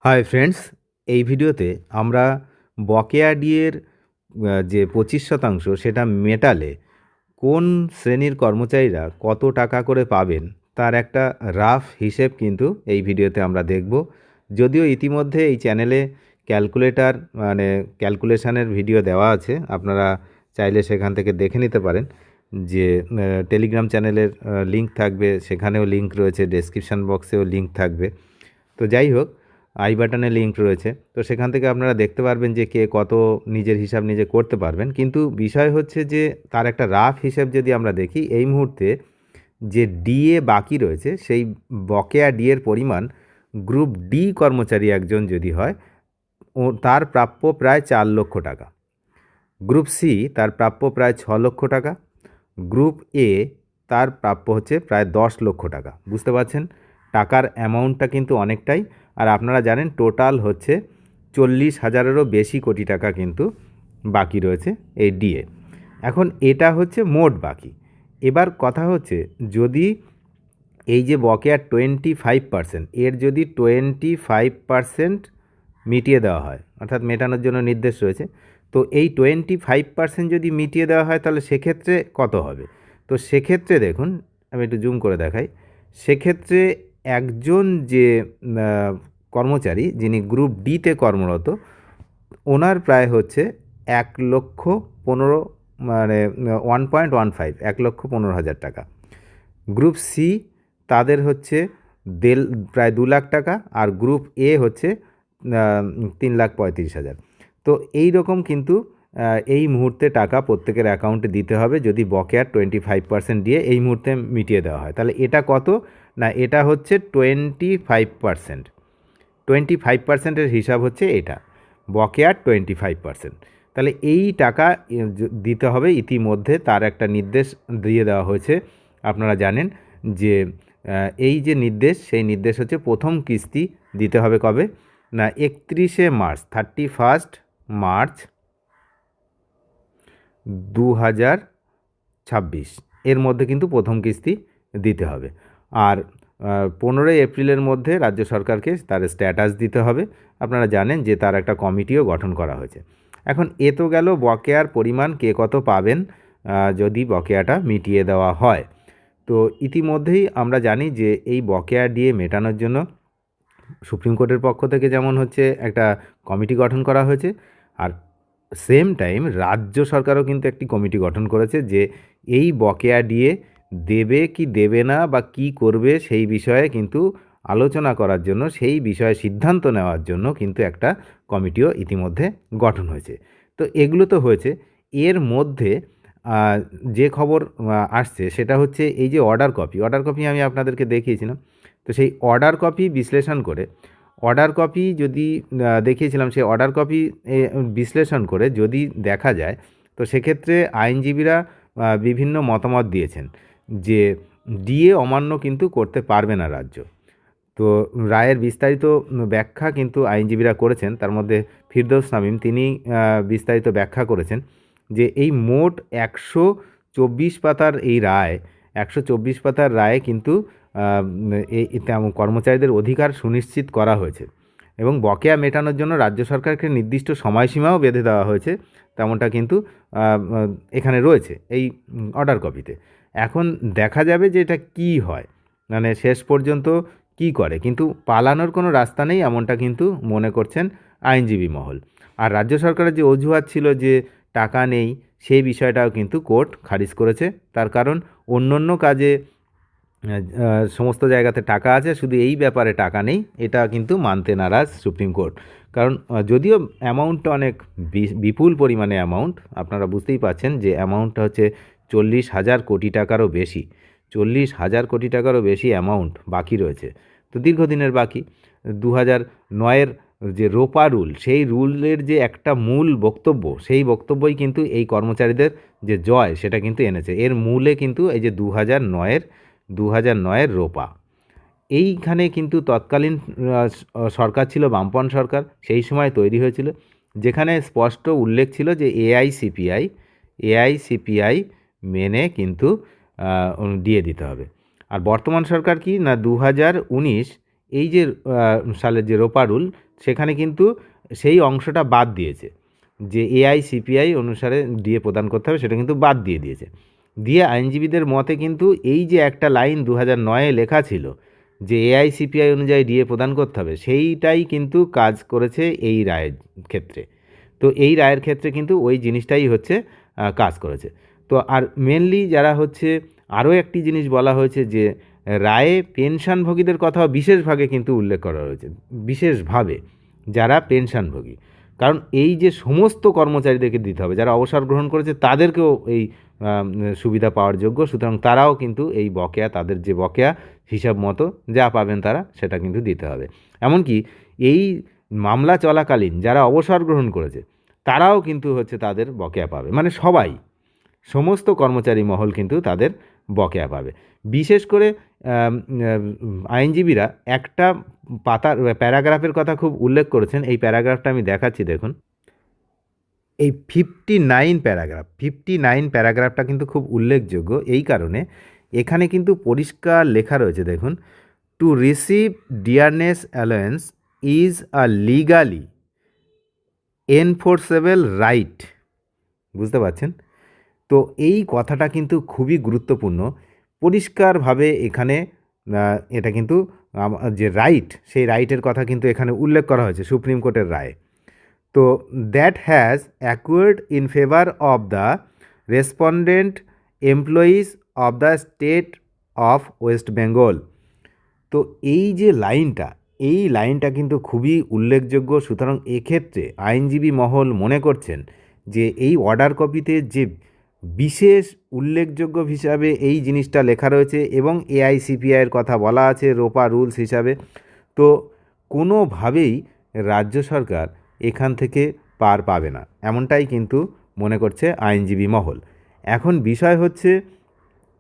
Hi friends, এই ভিডিওতে আমরা বকেয়া ডিএর যে 25% সেটা মেটালে কোন শ্রেণীর কর্মচারীরা কত টাকা করে পাবেন তার একটা রাফ হিসেব কিন্তু এই ভিডিওতে আমরা দেখব। যদিও ইতিমধ্যে এই চ্যানেলে ক্যালকুলেটর ক্যালকুলেশনের ভিডিও দেওয়া আছে, আপনারা চাইলে সেখান থেকে দেখে নিতে পারেন। যে টেলিগ্রাম চ্যানেলের লিঙ্ক থাকবে, সেখানেও লিঙ্ক রয়েছে, ডেসক্রিপশান বক্সেও লিঙ্ক থাকবে। তো যাই হোক, আই বাটনে লিঙ্ক রয়েছে, তো সেখান থেকে আপনারা দেখতে পারবেন যে কে কত নিজের হিসাব নিজে করতে পারবেন। কিন্তু বিষয় হচ্ছে যে তার একটা রাফ হিসাব যদি আমরা দেখি, এই মুহূর্তে যে ডিএ বাকি রয়েছে সেই বকেয়া ডিএর পরিমাণ গ্রুপ ডি কর্মচারী একজন যদি হয়, ও তার প্রাপ্য প্রায় 4 লক্ষ টাকা। গ্রুপ সি তার প্রাপ্য প্রায় 6 লক্ষ টাকা। গ্রুপ এ তার প্রাপ্য হচ্ছে প্রায় 10 লক্ষ টাকা। বুঝতে পারছেন টাকার অ্যামাউন্টটা কিন্তু অনেকটাই। আর আপনারা জানেন টোটাল হচ্ছে 40,000-এরও বেশি কোটি টাকা কিন্তু বাকি রয়েছে এই ডিএ। এখন এটা হচ্ছে মোট বাকি। এবার কথা হচ্ছে, যদি এই যে বকেয়া 25%, এর যদি 25% মিটিয়ে দেওয়া হয়, অর্থাৎ মেটানোর জন্য নির্দেশ রয়েছে, তো এই 25% যদি মিটিয়ে দেওয়া হয় তাহলে সেক্ষেত্রে কত হবে? তো সেক্ষেত্রে দেখুন, আমি একটু জুম করে দেখাই। সেক্ষেত্রে একজন যে কর্মচারী যিনি গ্রুপ ডিতে কর্মরত, ওনার প্রায় হচ্ছে 1,15,000, 1.15 টাকা। গ্রুপ সি তাদের হচ্ছে প্রায় 2 লাখ টাকা। আর গ্রুপ এ হচ্ছে 3,35,000। তো এই রকম কিন্তু এই মুহূর্তে টাকা প্রত্যেকের অ্যাকাউন্টে দিতে হবে যদি বকেয়ার 25% দিয়ে এই মুহূর্তে মিটিয়ে দেওয়া হয়। তাহলে এটা কত? না, এটা হচ্ছে 25%। 25%-এর হিসাব হচ্ছে এটা, বকেয়ার 25%। তাহলে এই টাকা দিতে হবে ইতিমধ্যে, তার একটা নির্দেশ দিয়ে দেওয়া হয়েছে। আপনারা জানেন যে এই যে নির্দেশ, সেই নির্দেশ হচ্ছে প্রথম কিস্তি দিতে হবে কবে? না, 31শে মার্চ, 31 মার্চ 2026 এর মধ্যে কিন্তু প্রথম কিস্তি দিতে হবে। আর 15ই এপ্রিলের মধ্যে রাজ্য সরকারকে তার স্ট্যাটাস দিতে হবে। আপনারা জানেন যে তার একটা কমিটিও গঠন করা হয়েছে। এখন এ তো গেল বকেয়ার পরিমাণ, কে কত পাবেন যদি বকেয়াটা মিটিয়ে দেওয়া হয়। তো ইতিমধ্যেই আমরা জানি যে এই বকেয়া ডিএ মেটানোর জন্য সুপ্রিম কোর্টের পক্ষ থেকে যেমন হচ্ছে একটা কমিটি গঠন করা হয়েছে, আর সেম টাইম রাজ্য সরকারও কিন্তু একটি কমিটি গঠন করেছে যে এই বকেয়া ডিএ দেবে কি দেবে না বা কি করবে সেই বিষয়ে কিন্তু আলোচনা করার জন্য, সেই বিষয়ে সিদ্ধান্ত নেওয়ার জন্য কিন্তু একটা কমিটিও ইতিমধ্যে গঠন হয়েছে। তো এগুলো তো হয়েছে। এর মধ্যে যে খবর আসছে সেটা হচ্ছে এই যে অর্ডার কপি আমি আপনাদেরকে দেখিয়েছিলাম। তো সেই অর্ডার কপি বিশ্লেষণ করে, অর্ডার কপি যদি দেখিয়েছিলাম, সেই অর্ডার কপি বিশ্লেষণ করে যদি দেখা যায়, তো সেক্ষেত্রে আইনজীবীরা বিভিন্ন মতামত দিয়েছেন যে ডিএ অমান্য কিন্তু করতে পারবে না রাজ্য। তো রায়ের বিস্তারিত ব্যাখ্যা কিন্তু আইনজীবীরা করেছেন। তার মধ্যে ফিরদৌস শামীম তিনি বিস্তারিত ব্যাখ্যা করেছেন যে এই মোট 124 পাতার এই রায়, 124 পাতার রায়ে কিন্তু এই কর্মচারীদের অধিকার সুনিশ্চিত করা হয়েছে এবং বকেয়া মেটানোর জন্য রাজ্য সরকারকে নির্দিষ্ট সময়সীমাও বেঁধে দেওয়া হয়েছে, তেমনটা কিন্তু এখানে রয়েছে এই অর্ডার কপিতে। এখন দেখা যাবে যে এটা কী হয়, মানে শেষ পর্যন্ত কি করে, কিন্তু পালানোর কোনো রাস্তা নেই এমনটা কিন্তু মনে করছেন আইনজীবী মহল। আর রাজ্য সরকারের যে অজুহাত ছিল যে টাকা নেই, সেই বিষয়টাও কিন্তু কোর্ট খারিজ করেছে। তার কারণ অন্য কাজে সমস্ত জায়গাতে টাকা আছে, শুধু এই ব্যাপারে টাকা নেই, এটা কিন্তু মানতে নারাজ সুপ্রিম কোর্ট। কারণ যদিও অ্যামাউন্টটা অনেক বিপুল পরিমাণে অ্যামাউন্ট, আপনারা বুঝতেই পারছেন যে অ্যামাউন্টটা হচ্ছে 40,000 কোটি টাকারও বেশি। 40,000 কোটি টাকারও বেশি অ্যামাউন্ট বাকি রয়েছে। তো দীর্ঘদিনের বাকি। 2009-এর যে রোপা রুল, সেই রুলের যে একটা মূল বক্তব্য, সেই বক্তব্যই কিন্তু এই কর্মচারীদের যে জয় সেটা কিন্তু এনেছে। এর মূলে কিন্তু এই যে 2009-এর রোপা, এইখানে কিন্তু তৎকালীন সরকার ছিল বামপন্থ সরকার, সেই সময় তৈরি হয়েছিল, যেখানে স্পষ্ট উল্লেখ ছিল যে এআইসিপিআই মেনে কিন্তু দিয়ে দিতে হবে। আর বর্তমান সরকার কি না, 2019 এই যে সালের যে রোপা রুল, সেখানে কিন্তু সেই অংশটা বাদ দিয়েছে, যে এআইসিপিআই অনুসারে ডিএ প্রদান করতে হবে সেটা কিন্তু বাদ দিয়ে দিয়েছে। দিয়ে আইনজীবীদের মতে কিন্তু এই যে একটা লাইন 2009-এ লেখা ছিল যে এআইসিপিআই অনুযায়ী ডিএ প্রদান করতে হবে, সেইটাই কিন্তু কাজ করেছে এই রায়ের ক্ষেত্রে। তো এই রায়ের ক্ষেত্রে কিন্তু ওই জিনিসটাই হচ্ছে কাজ করেছে। তো আর মেনলি যারা হচ্ছে আরও একটি জিনিস বলা হয়েছে যে রায়ে পেনশনভোগীদের কথাও বিশেষভাবে কিন্তু উল্লেখ করা হয়েছে, বিশেষভাবে যারা পেনশনভোগী, কারণ এই যে সমস্ত কর্মচারীদেরকে দিতে হবে, যারা অবসর গ্রহণ করেছে তাদেরকেও এই সুবিধা পাওয়ার যোগ্য, সুতরাং তারাও কিন্তু এই বকেয়া, তাদের যে বকেয়া হিসাব মতো যা পাবেন তারা সেটা কিন্তু দিতে হবে। এমনকি এই মামলা চলাকালীন যারা অবসর গ্রহণ করেছে তারাও কিন্তু হচ্ছে তাদের বকেয়া পাবে, মানে সবাই, সমস্ত কর্মচারী মহল কিন্তু তাদের বকেয়া পাবে। বিশেষ করে আইনজীবীরা একটা পাতার প্যারাগ্রাফের কথা খুব উল্লেখ করেছেন। এই প্যারাগ্রাফটা আমি দেখাচ্ছি, দেখুন। এই 59 প্যারাগ্রাফটা কিন্তু খুব উল্লেখযোগ্য এই কারণে, এখানে কিন্তু পরিষ্কার লেখা রয়েছে, দেখুন, to receive dearness alliance is a legally enforceable right. বুঝতে পারছেন? তো এই কথাটা কিন্তু খুবই গুরুত্বপূর্ণ। পরিষ্কারভাবে এখানে এটা কিন্তু যে রাইট, সেই রাইটের কথা কিন্তু এখানে উল্লেখ করা হয়েছে সুপ্রিম কোর্টের রায়ে। তো that has acquired in favour of the respondent employees of the state of West Bengal. তো এই যে লাইনটা, এই লাইনটা কিন্তু খুবই উল্লেখযোগ্য। সুতরাং এক্ষেত্রে আইনজীবী মহল মনে করছেন যে এই অর্ডার কপিতে যে বিশেষ উল্লেখযোগ্য হিসাবে এই জিনিসটা লেখা রয়েছে এবং এআইসিপিআইয়ের কথা বলা আছে রোপা রুলস হিসাবে, তো কোনোভাবেই রাজ্য সরকার এখান থেকে পার পাবে না, এমনটাই কিন্তু মনে করছে আইনজীবী মহল। এখন বিষয় হচ্ছে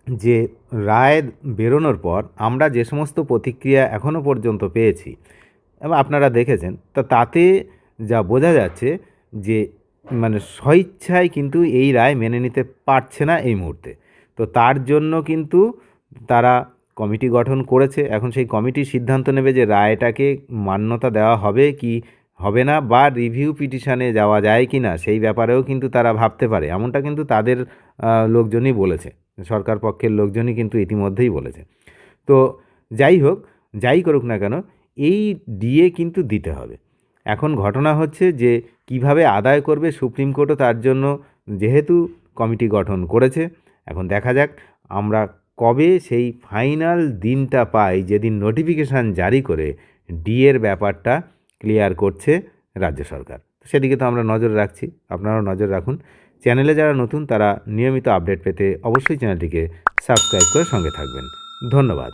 যে রায় বেরোনোর পর আমরা যে সমস্ত প্রতিক্রিয়া এখনও পর্যন্ত পেয়েছি এবং আপনারা দেখেছেন, তাতে যা বোঝা যাচ্ছে যে মানে স্বইচ্ছায় কিন্তু এই রায় মেনে নিতে পারছে না এই মুহূর্তে। তো তার জন্য কিন্তু তারা কমিটি গঠন করেছে। এখন সেই কমিটি সিদ্ধান্ত নেবে যে রায়টাকে মান্যতা দেওয়া হবে কি হবে না, বা রিভিউ পিটিশানে যাওয়া যায় কি না, সেই ব্যাপারেও কিন্তু তারা ভাবতে পারে, এমনটা কিন্তু তাদের লোকজনই বলেছে, সরকার পক্ষের লোকজনই কিন্তু ইতিমধ্যেই বলেছে। তো যাই হোক, যাই করুক না কেন, এই ডিএ কিন্তু দিতে হবে। এখন ঘটনা হচ্ছে যে কিভাবে আদায় করবে, সুপ্রিম কোর্টও তার জন্য যেহেতু কমিটি গঠন করেছে, এখন দেখা যাক আমরা কবে সেই ফাইনাল দিনটা পাই যেদিন নোটিফিকেশান জারি করে ডিএর ব্যাপারটা ক্লিয়ার করছে রাজ্য সরকার। সেদিকে তো আমরা নজর রাখছি, আপনারাও নজর রাখুন। চ্যানেলে যারা নতুন তারা নিয়মিত আপডেট পেতে অবশ্যই চ্যানেলটিকে সাবস্ক্রাইব করে সঙ্গে থাকবেন। ধন্যবাদ।